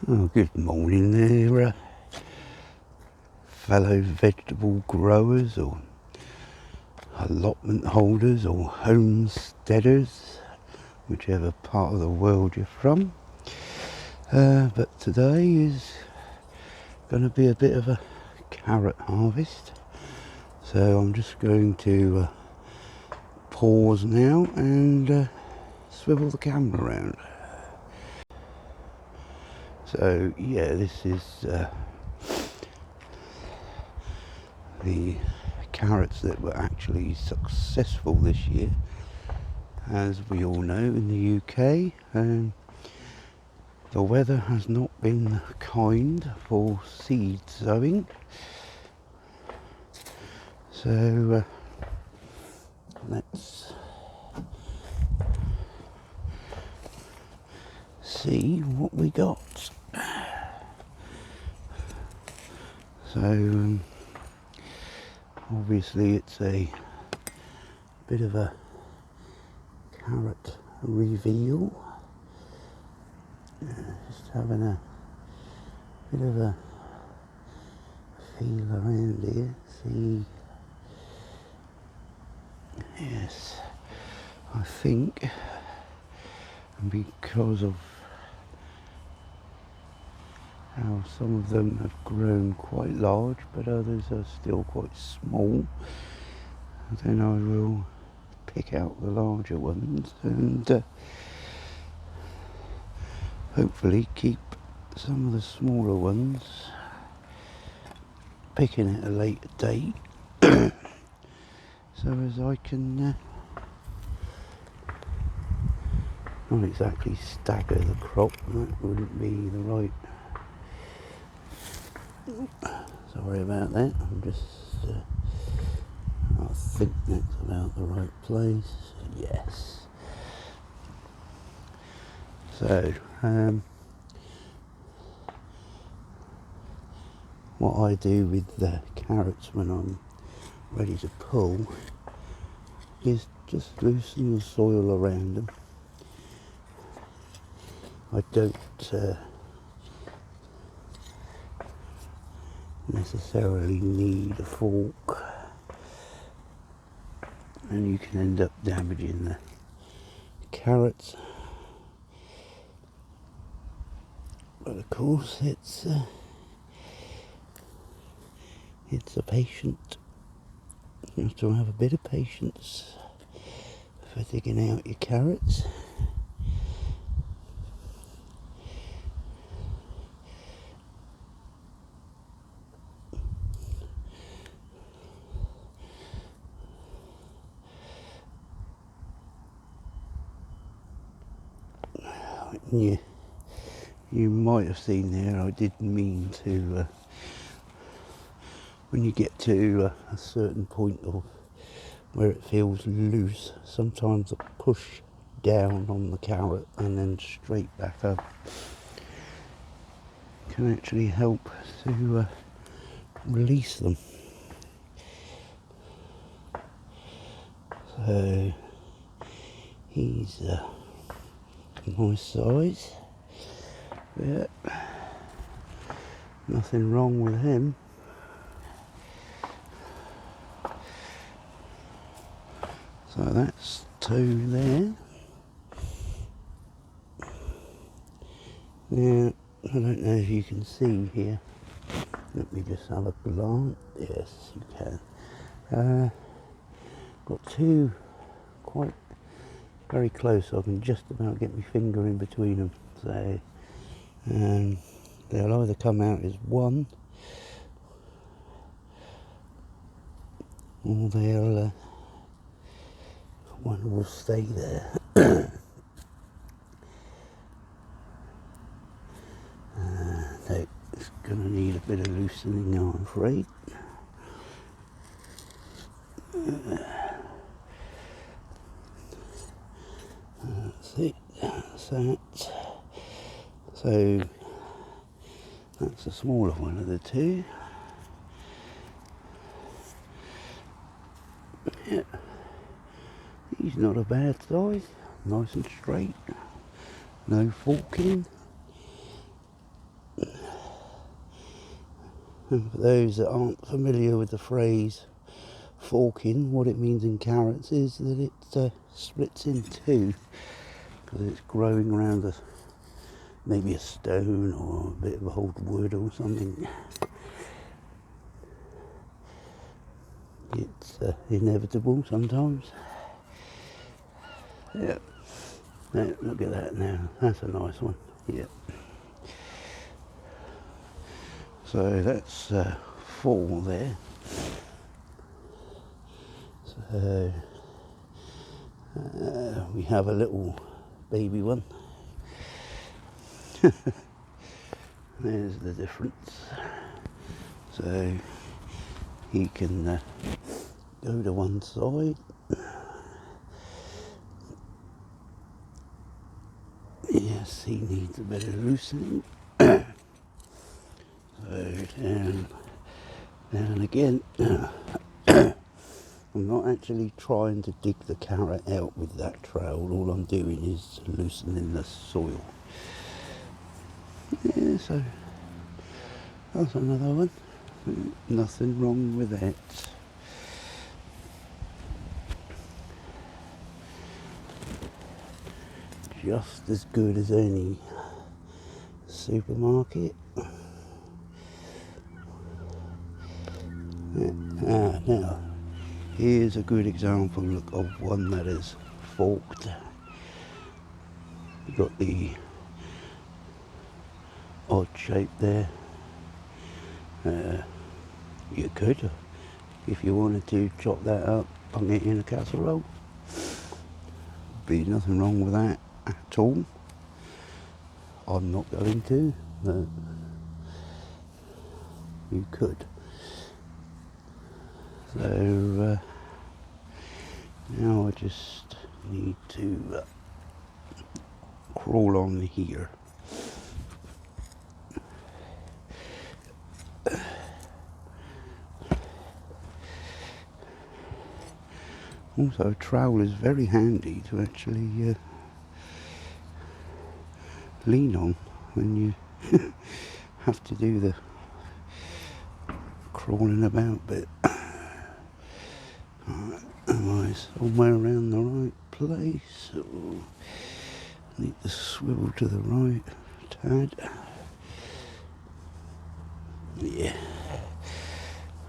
Oh, good morning there, fellow vegetable growers or allotment holders or homesteaders, whichever part of the world you're from. But today is going to be a bit of a carrot harvest, so I'm just going to pause now and swivel the camera around. So yeah, this is the carrots that were actually successful this year. As we all know, in the UK, the weather has not been kind for seed sowing. So let's see what we got. So obviously it's a bit of a carrot reveal. Just having a bit of a feel around here. See, yes, I think because of how some of them have grown quite large, but others are still quite small, then I will pick out the larger ones and hopefully keep some of the smaller ones, picking at a later date, so as I can not exactly stagger the crop. That wouldn't be the right. Sorry about that. I'm just. I think that's about the right place. Yes. So, what I do with the carrots when I'm ready to pull is just loosen the soil around them. I don't necessarily need a fork, and you can end up damaging the carrots. But of course, it's a patient. You have to have a bit of patience for digging out your carrots. Yeah, you might have seen there, I didn't mean to, when you get to a certain point of where it feels loose, sometimes I push down on the carrot and then straight back up. Can actually help to release them. So he's a nice size. Yeah, nothing wrong with him. So that's two there. Now, I don't know if you can see here. Let me just have a glance. Yes, you can. Got two quite very close. I can just about get my finger in between them. So they'll either come out as one, or they'll one will stay there. So it's going to need a bit of loosening, I'm afraid. That's it. That's that. So that's the smaller one of the two. Yeah, he's not a bad size. Nice and straight. No forking. And for those that aren't familiar with the phrase forking, what it means in carrots is that it splits in two because it's growing around maybe a stone or a bit of old wood or something. It's inevitable sometimes. Yeah. Now, look at that now. That's a nice one. Yeah. So that's 4 there. So we have a little baby one. There's the difference. So he can go to one side. Yes, he needs a bit of loosening. So down again. I'm not actually trying to dig the carrot out with that trowel. All I'm doing is loosening the soil. Yeah, so that's another one. Nothing wrong with that. Just as good as any supermarket. Now, here's a good example of one that is forked. You've got the odd shape there. You could, if you wanted to, chop that up, bung it in a casserole. Be nothing wrong with that at all. I'm not going to, but you could. So now I just need to crawl on here. Also, a trowel is very handy to actually lean on when you have to do the crawling about bit. Am I somewhere around the right place? Or need to swivel to the right tad? Yeah.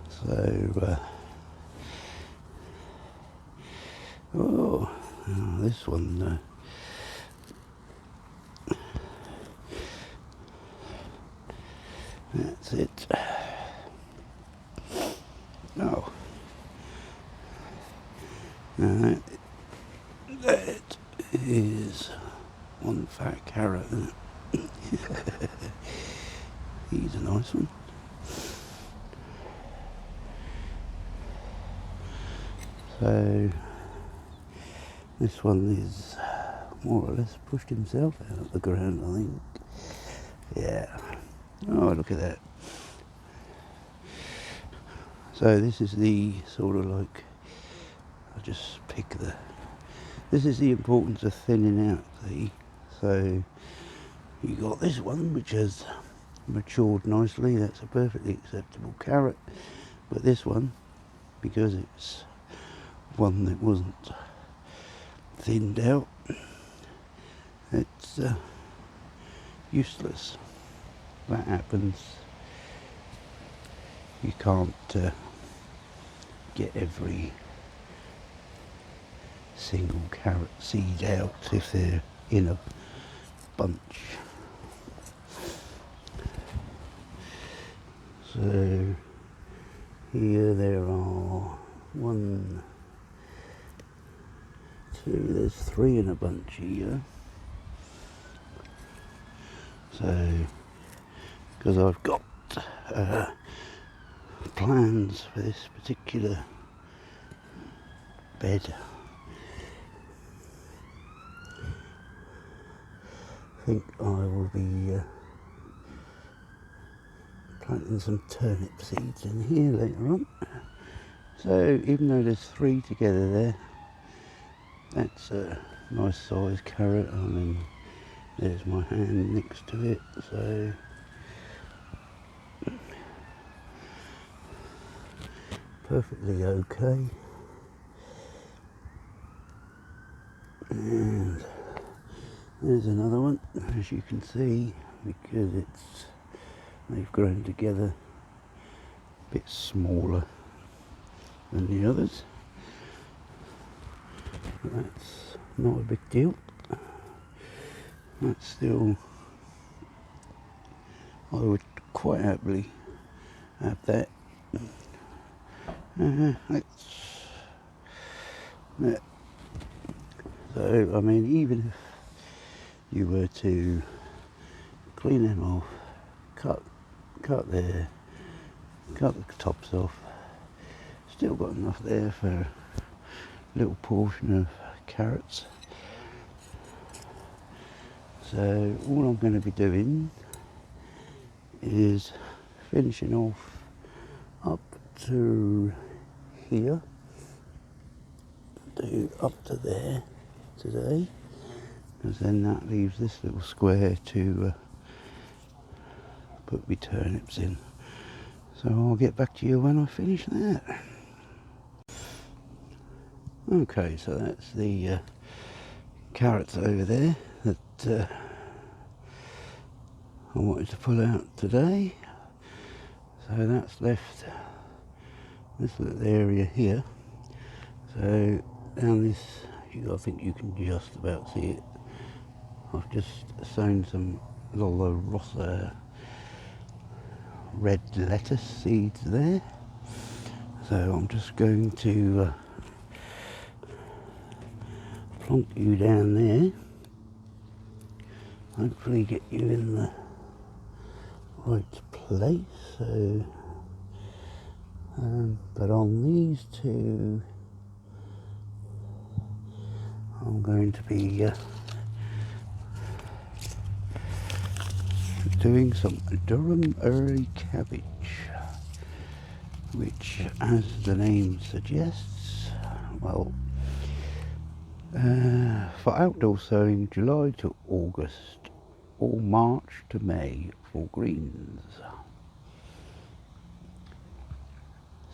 So, this one. That's it. Oh. Now that is one fat carrot. He's a nice one. So this one is more or less pushed himself out of the ground, I think. Yeah. Oh, look at that. So this is the sort of like, I'll just pick this is the importance of thinning out, see? So you got this one which has matured nicely, that's a perfectly acceptable carrot. But this one, because it's one that wasn't thinned out, it's useless. That happens. You can't get every single carrot seed out if they're in a bunch. So here there are 1, 2, there's 3 in a bunch here. So, because I've got plans for this particular bed, I think I will be planting some turnip seeds in here later on. So even though there's 3 together there, that's a nice sized carrot. I mean, there's my hand next to it, so perfectly okay. And there's another one, as you can see, because they've grown together a bit smaller than the others. But that's not a big deal. That's still, I would quite happily have that. Yeah. So, I mean, even if you were to clean them off, cut the tops off, still got enough there for a little portion of carrots. So all I'm going to be doing is finishing off up to here, up to there today, because then that leaves this little square to put my turnips in. So I'll get back to you when I finish that. Okay, so that's the carrots over there that I wanted to pull out today. So that's left this little area here. So down this, I think you can just about see it. I've just sown some Lolo Rossa red lettuce seeds there. So I'm just going to plonk you down there. Hopefully get you in the right place. So, but on these two, I'm going to be doing some Durham early cabbage, which, as the name suggests, well, for outdoor sowing July to August or March to May for greens.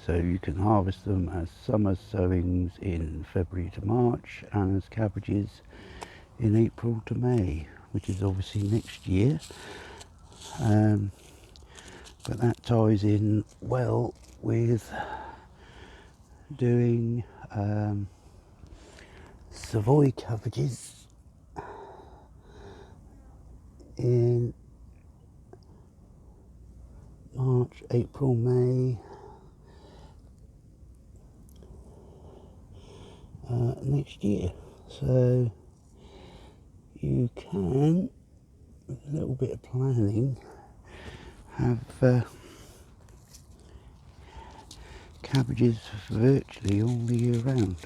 So you can harvest them as summer sowings in February to March and as cabbages in April to May, which is obviously next year. But that ties in well with doing Savoy cabbages in March, April, May next year. So you can, with a little bit of planning, have cabbages virtually all the year round.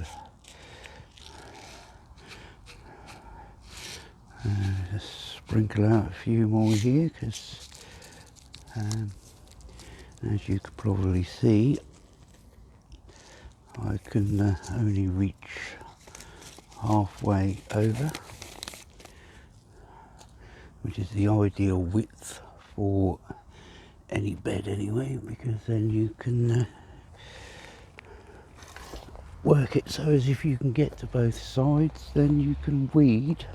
Just sprinkle out a few more here, because as you could probably see, I can only reach halfway over, which is the ideal width for any bed anyway, because then you can work it so as if you can get to both sides, then you can weed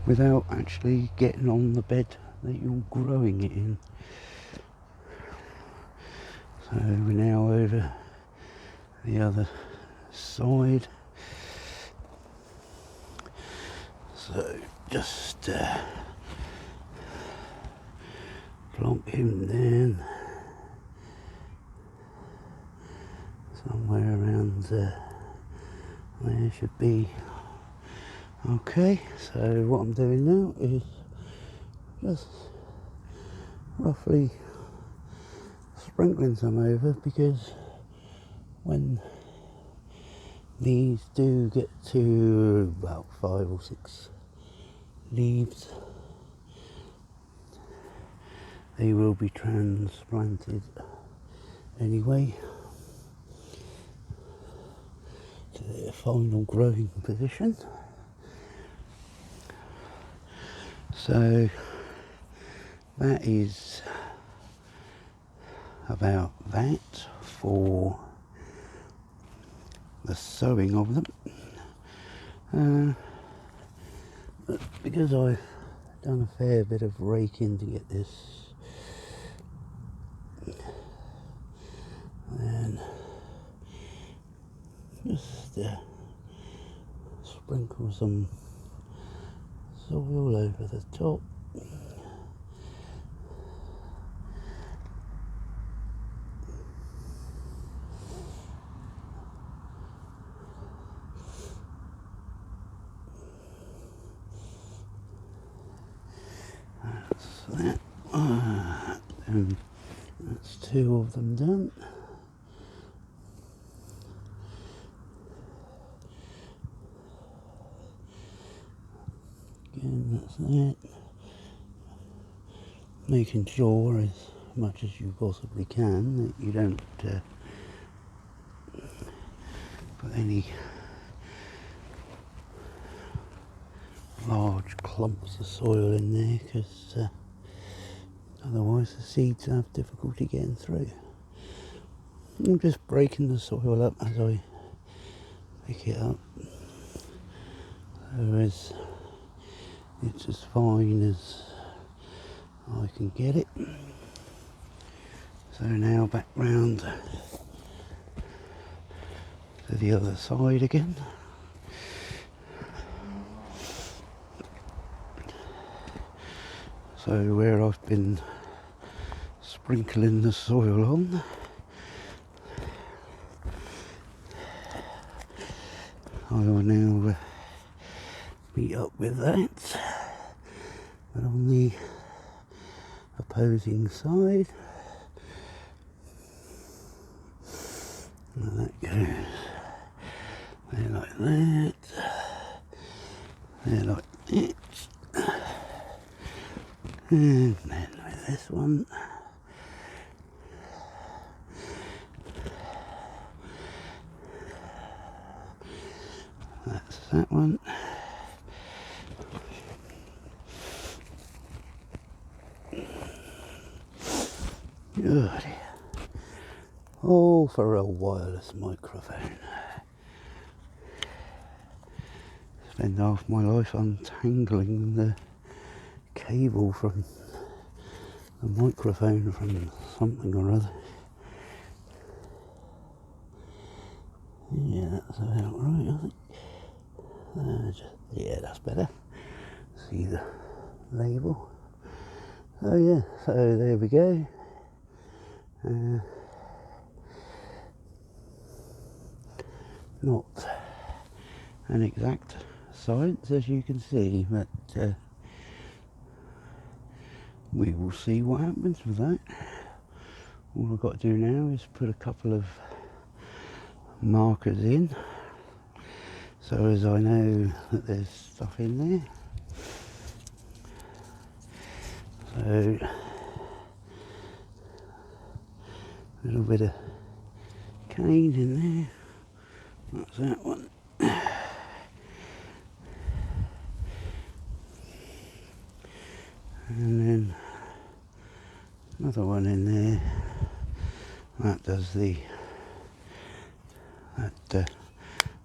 without actually getting on the bed that you're growing it in. So we're now over the other side. So just plonk him down somewhere around there should be okay. So what I'm doing now is just roughly sprinkling some over, because when these do get to about 5 or 6 leaves, they will be transplanted anyway to their final growing position. So that is about that. for the sowing of them. But because I've done a fair bit of raking to get this, then just sprinkle some soil over the top. That's that. And that's 2 of them done. Again, that's that. Making sure as much as you possibly can that you don't put any large clumps of soil in there, because otherwise the seeds have difficulty getting through. I'm just breaking the soil up as I pick it up, so it's as fine as I can get it. So now back round to the other side again. So where I've been sprinkling the soil on, I will now meet up with that, but on the opposing side. And that goes there like that, there like that, and then with this one, that's that one. Oh dear. All for a wireless microphone. Spend half my life untangling the cable from the microphone from something or other. Yeah, that's about right, I think. Yeah, that's better. See the label. Oh yeah, so there we go. Not an exact science, as you can see, but we will see what happens with that. All I've got to do now is put a couple of markers in, so as I know that there's stuff in there. So a little bit of cane in there. That's that one. And then another one in there. That does that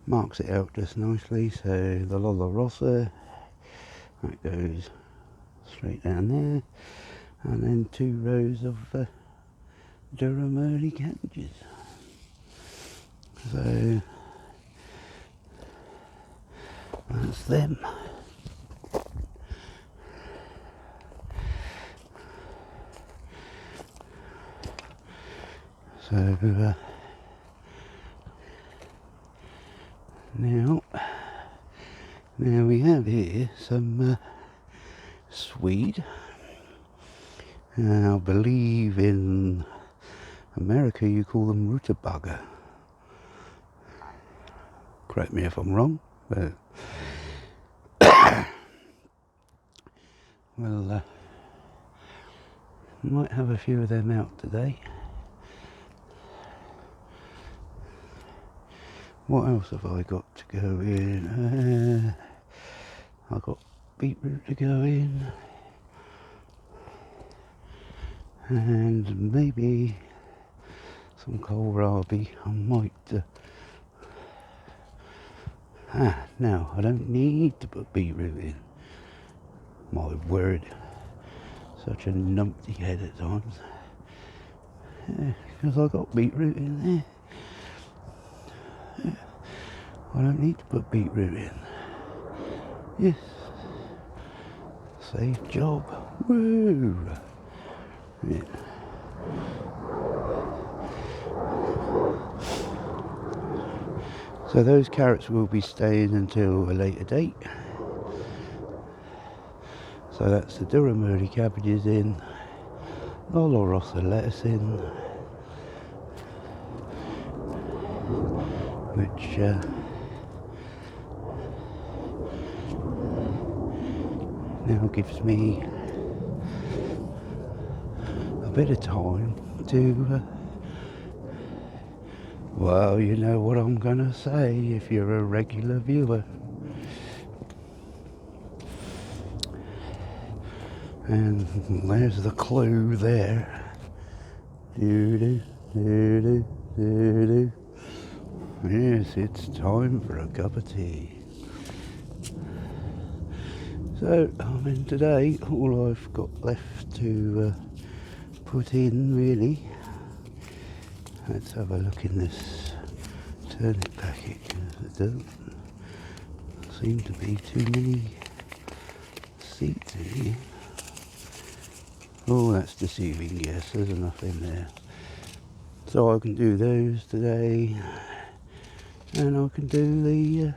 marks it out just nicely. So the Lola Rossa, that goes straight down there. And then 2 rows of Durham early cabbages. So that's them. So now we have here some swede. I believe in America you call them rutabaga. Correct me if I'm wrong, but well, might have a few of them out today. What else have I got to go in? I've got beetroot to go in, and maybe some kohlrabi. I might now I don't need to put beetroot in. My word, such a numpty head at times. Because I got beetroot in there. I don't need to put beetroot in. Yes. Safe job. Woo! Yeah. So those carrots will be staying until a later date. So that's the Durham early cabbages in, Lolo Rossa lettuce in, which now gives me a bit of time to well, you know what I'm gonna say if you're a regular viewer. And there's the clue there. Doo-doo, doo-doo, doo-doo. Yes, it's time for a cup of tea. So, I mean, today all I've got left to put in, really. Let's have a look in this turnip packet. There doesn't seem to be too many seeds in here. Oh, that's deceiving. Yes, there's enough in there. So I can do those today, and I can do the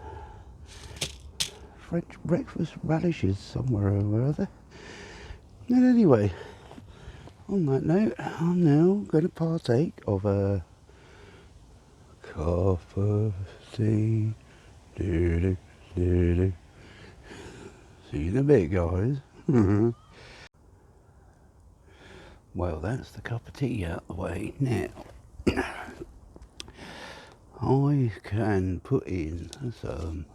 French breakfast radishes somewhere or other. And anyway, on that note, I'm now going to partake of a cup of tea. Doo-doo, doo-doo. See you in a bit, guys. Well, that's the cup of tea out the way. Now, I can put in some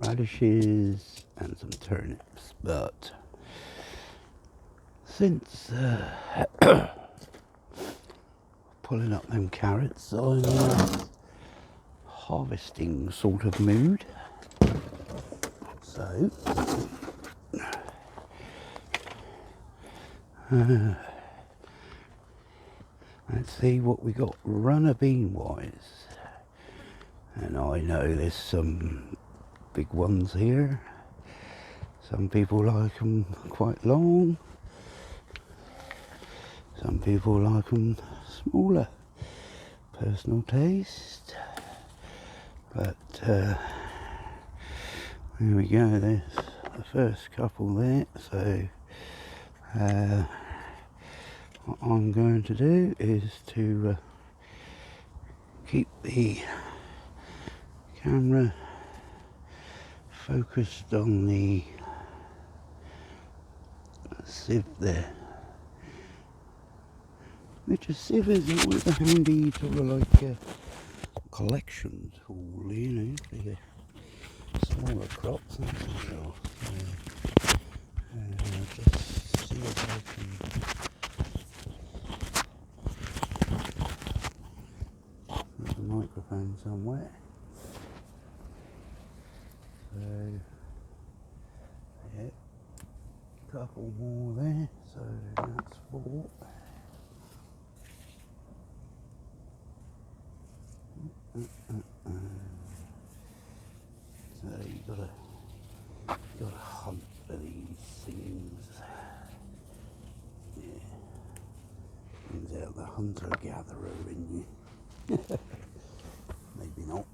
radishes and some turnips, but since pulling up them carrots, I'm in a harvesting sort of mood. So, let's see what we got runner bean wise. And I know there's some big ones here. Some people like them quite long. Some people like them smaller. Personal taste. But here we go. There's the first couple there. So what I'm going to do is to keep the camera focused on the sieve there, which a sieve is always a handy sort of like collection tool, you know, for your smaller crops and so on. Just see if I can. There's a microphone somewhere. So, yeah, couple more there, so that's 4. So you gotta hunt for these things. Yeah, brings out the hunter-gatherer in you. Maybe not.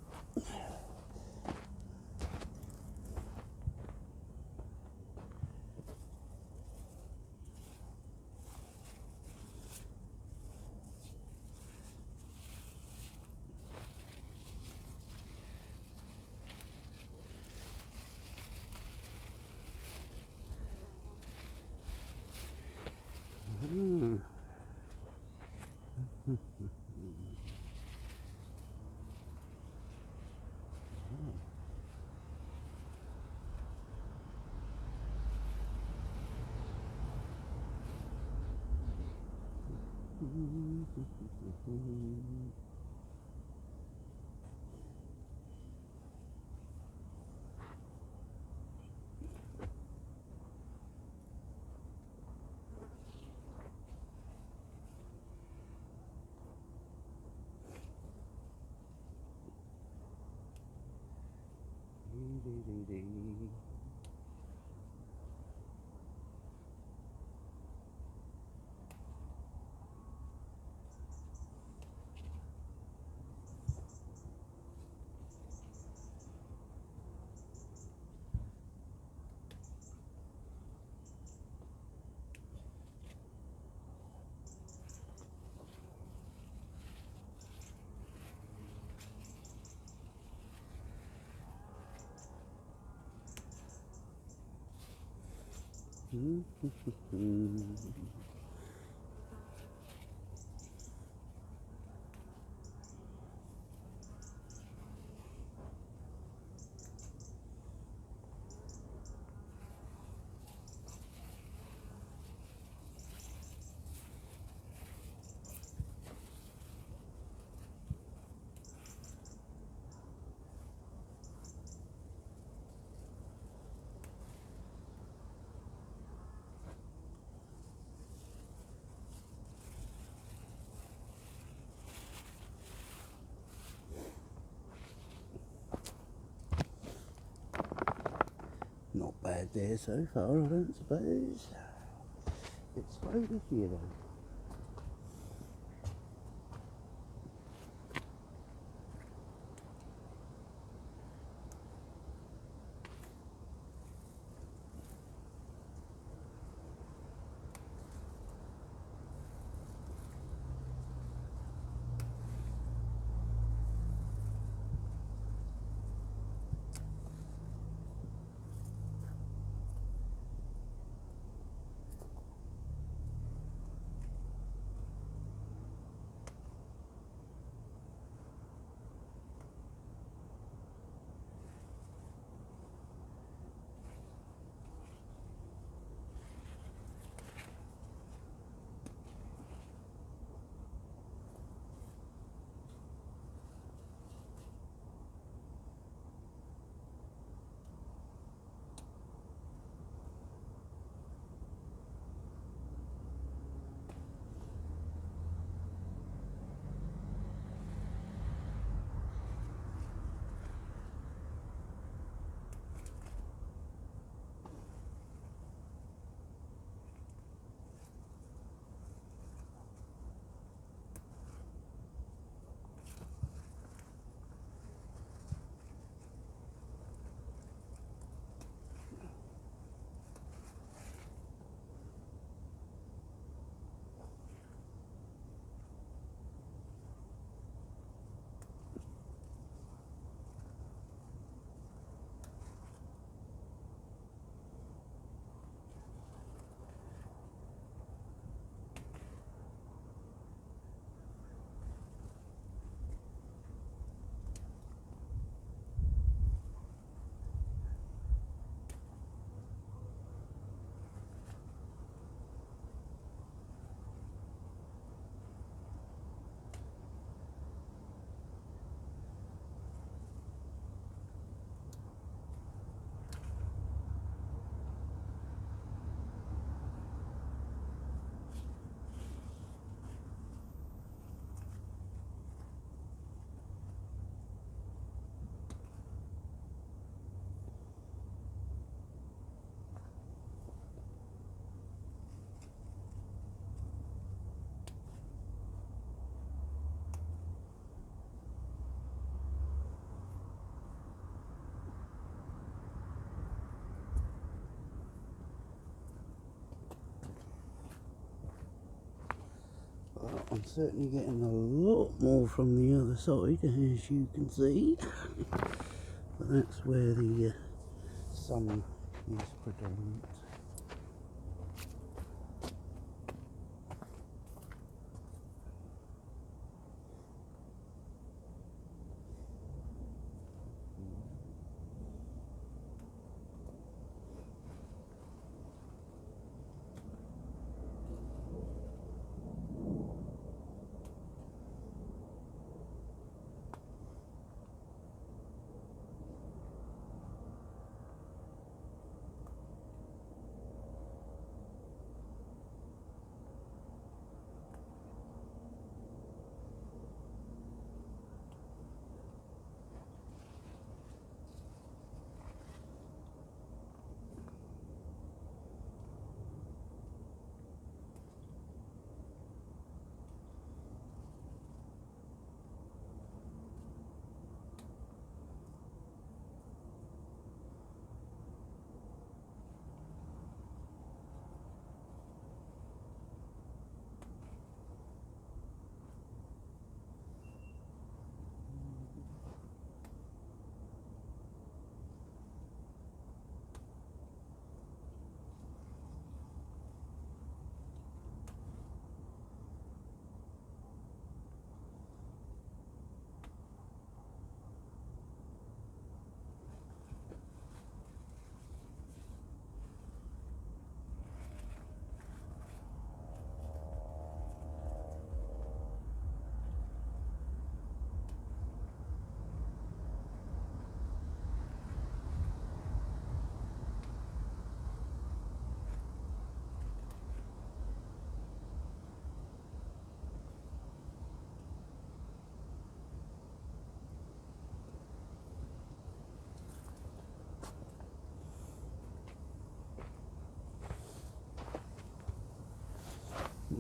Not bad there so far, I don't suppose. It's slow this year though. Well, I'm certainly getting a lot more from the other side, as you can see. But that's where the sun is predominant.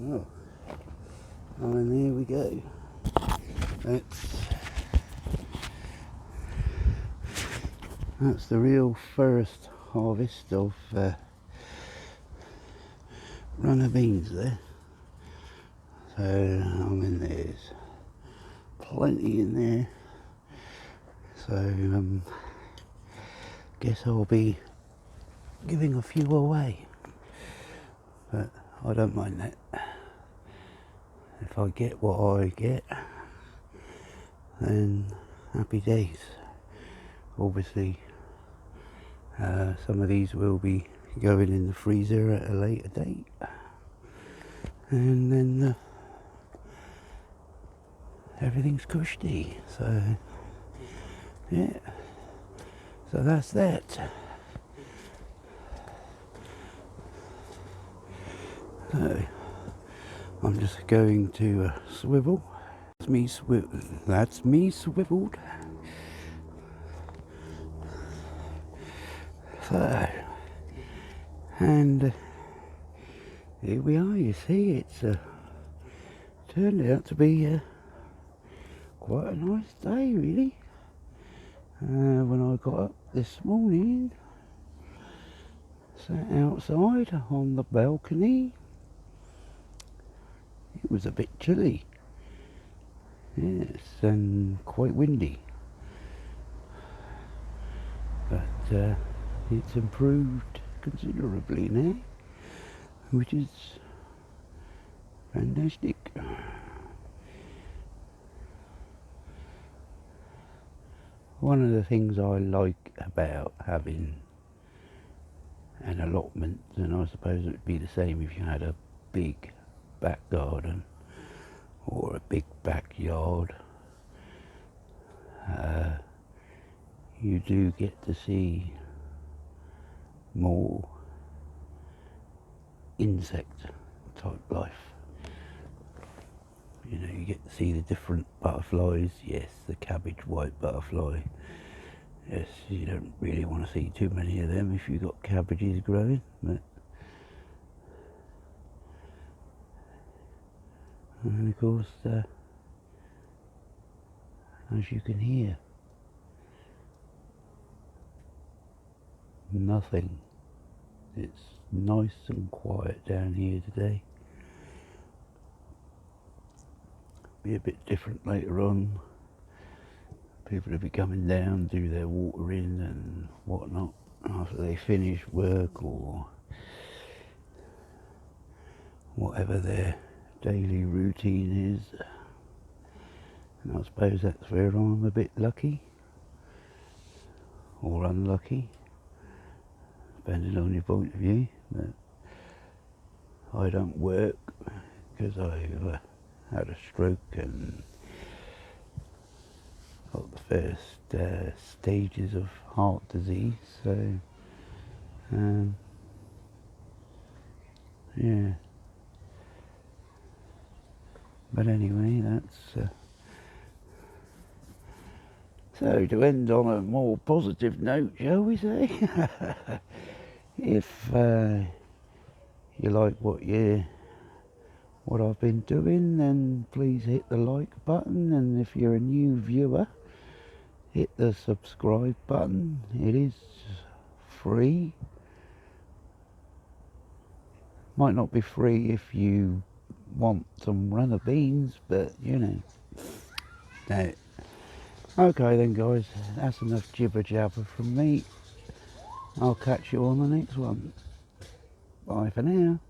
Oh, and there we go. That's the real first harvest of runner beans there. So there's plenty in there. So guess I'll be giving a few away, but I don't mind that. If I get what I get, then happy days. Obviously some of these will be going in the freezer at a later date, and then everything's cushy. So yeah, so that's that. So I'm just going to swivel. That's me swiveled. So, and here we are. You see, it's turned out to be quite a nice day, really. When I got up this morning, sat outside on the balcony. It was a bit chilly, yes, and quite windy, but it's improved considerably now, which is fantastic. One of the things I like about having an allotment, and I suppose it would be the same if you had a big back garden or a big backyard, you do get to see more insect type life. You know, you get to see the different butterflies. Yes, the cabbage white butterfly. Yes, you don't really want to see too many of them if you've got cabbages growing, but and of course, as you can hear, nothing. It's nice and quiet down here today. Be a bit different later on. People will be coming down, do their watering and whatnot after they finish work or whatever their daily routine is. And I suppose that's where I'm a bit lucky or unlucky, depending on your point of view. But I don't work because I've had a stroke and got the first stages of heart disease. So yeah. But anyway, that's so to end on a more positive note, shall we say? If you like what I've been doing, then please hit the like button, and if you're a new viewer, hit the subscribe button. It is free. Might not be free if you want some runner beans, but you know. No. Okay then guys, that's enough jibber jabber from me. I'll catch you on the next one. Bye for now.